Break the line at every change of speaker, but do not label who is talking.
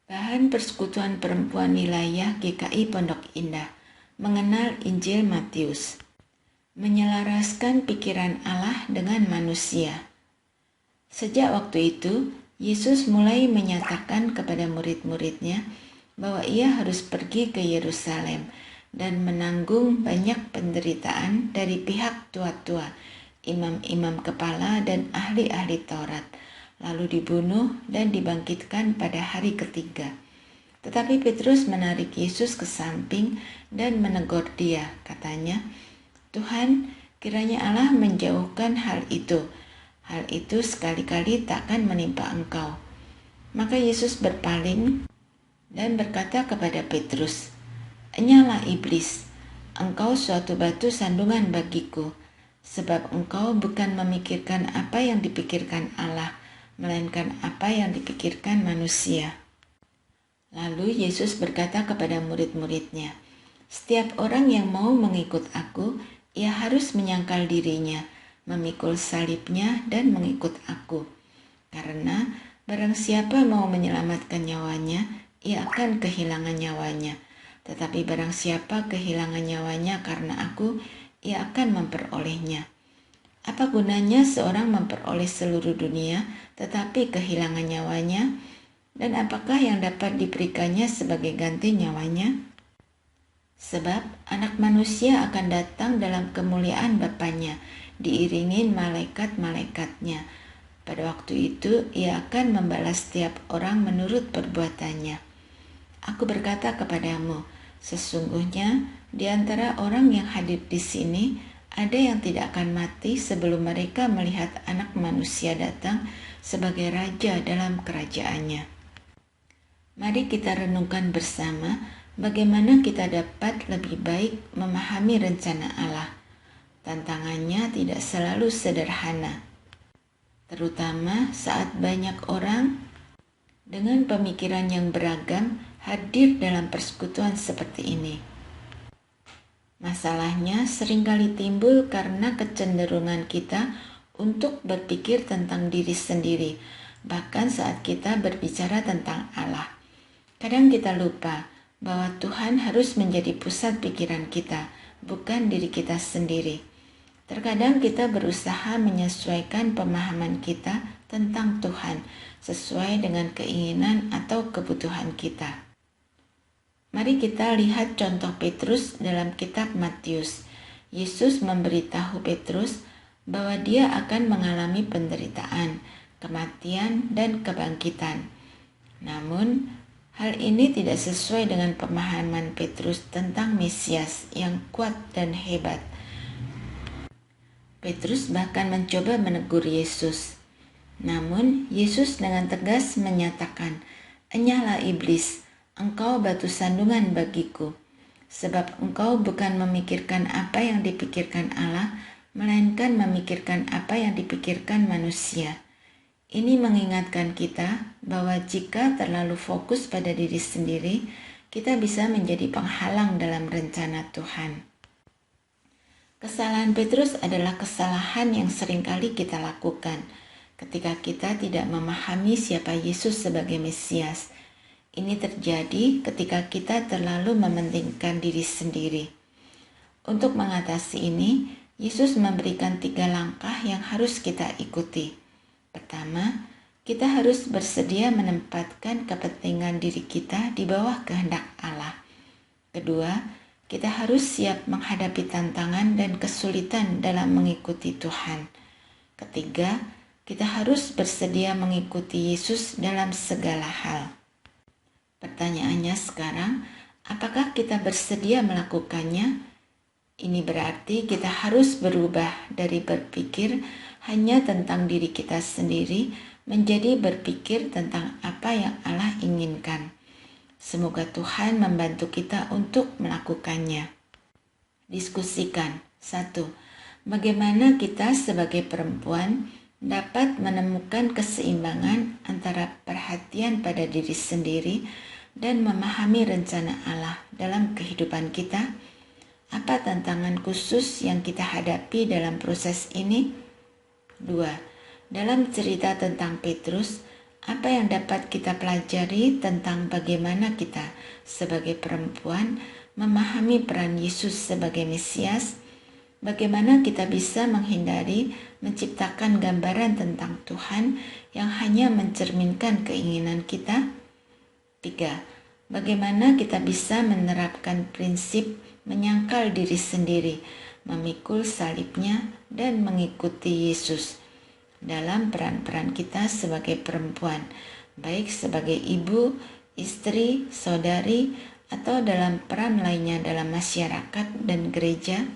Bahan Persekutuan Perempuan Wilayah GKI Pondok Indah, mengenal Injil Matius, menyelaraskan pikiran Allah dengan manusia. Sejak waktu itu, Yesus mulai menyatakan kepada murid-muridnya bahwa ia harus pergi ke Yerusalem dan menanggung banyak penderitaan dari pihak tua-tua, imam-imam kepala dan ahli-ahli Taurat, lalu dibunuh dan dibangkitkan pada hari ketiga. Tetapi Petrus menarik Yesus ke samping dan menegur dia. Katanya, "Tuhan, kiranya Allah menjauhkan hal itu. Hal itu sekali-kali takkan menimpa engkau." Maka Yesus berpaling dan berkata kepada Petrus, "Enyalah iblis, engkau suatu batu sandungan bagiku, sebab engkau bukan memikirkan apa yang dipikirkan Allah, melainkan apa yang dipikirkan manusia." Lalu Yesus berkata kepada murid-muridnya, "Setiap orang yang mau mengikut aku, ia harus menyangkal dirinya, memikul salibnya dan mengikut aku. Karena barang siapa mau menyelamatkan nyawanya, ia akan kehilangan nyawanya. Tetapi barang siapa kehilangan nyawanya karena aku, ia akan memperolehnya. Apa gunanya seorang memperoleh seluruh dunia tetapi kehilangan nyawanya? Dan apakah yang dapat diberikannya sebagai ganti nyawanya? Sebab anak manusia akan datang dalam kemuliaan Bapanya, diiringin malaikat-malaikatnya. Pada waktu itu ia akan membalas setiap orang menurut perbuatannya. Aku berkata kepadamu, sesungguhnya di antara orang yang hadir di sini, ada yang tidak akan mati sebelum mereka melihat Anak Manusia datang sebagai Raja dalam kerajaannya." Mari kita renungkan bersama bagaimana kita dapat lebih baik memahami rencana Allah. Tantangannya tidak selalu sederhana, terutama saat banyak orang dengan pemikiran yang beragam hadir dalam persekutuan seperti ini. Masalahnya seringkali timbul karena kecenderungan kita untuk berpikir tentang diri sendiri, bahkan saat kita berbicara tentang Allah. Kadang kita lupa bahwa Tuhan harus menjadi pusat pikiran kita, bukan diri kita sendiri. Terkadang kita berusaha menyesuaikan pemahaman kita tentang Tuhan sesuai dengan keinginan atau kebutuhan kita. Mari kita lihat contoh Petrus dalam kitab Matius. Yesus memberitahu Petrus bahwa dia akan mengalami penderitaan, kematian, dan kebangkitan. Namun, hal ini tidak sesuai dengan pemahaman Petrus tentang Mesias yang kuat dan hebat. Petrus bahkan mencoba menegur Yesus. Namun, Yesus dengan tegas menyatakan, "Enyalah iblis, engkau batu sandungan bagiku, sebab engkau bukan memikirkan apa yang dipikirkan Allah, melainkan memikirkan apa yang dipikirkan manusia." Ini mengingatkan kita bahwa jika terlalu fokus pada diri sendiri, kita bisa menjadi penghalang dalam rencana Tuhan. Kesalahan Petrus adalah kesalahan yang seringkali kita lakukan ketika kita tidak memahami siapa Yesus sebagai Mesias. Ini terjadi ketika kita terlalu mementingkan diri sendiri. Untuk mengatasi ini, Yesus memberikan 3 langkah yang harus kita ikuti. Pertama, kita harus bersedia menempatkan kepentingan diri kita di bawah kehendak Allah. Kedua, kita harus siap menghadapi tantangan dan kesulitan dalam mengikuti Tuhan. Ketiga, kita harus bersedia mengikuti Yesus dalam segala hal. Pertanyaannya sekarang, apakah kita bersedia melakukannya? Ini berarti kita harus berubah dari berpikir hanya tentang diri kita sendiri menjadi berpikir tentang apa yang Allah inginkan. Semoga Tuhan membantu kita untuk melakukannya. Diskusikan. 1. Bagaimana kita sebagai perempuan dapat menemukan keseimbangan antara perhatian pada diri sendiri dan memahami rencana Allah dalam kehidupan kita? Apa tantangan khusus yang kita hadapi dalam proses ini? 2. Dalam cerita tentang Petrus, Apa yang dapat kita pelajari tentang bagaimana kita sebagai perempuan memahami peran Yesus sebagai Mesias? Bagaimana kita bisa menghindari menciptakan gambaran tentang Tuhan yang hanya mencerminkan keinginan kita? 3. Bagaimana kita bisa menerapkan prinsip menyangkal diri sendiri, memikul salibnya, dan mengikuti Yesus dalam peran-peran kita sebagai perempuan, baik sebagai ibu, istri, saudari, atau dalam peran lainnya dalam masyarakat dan gereja?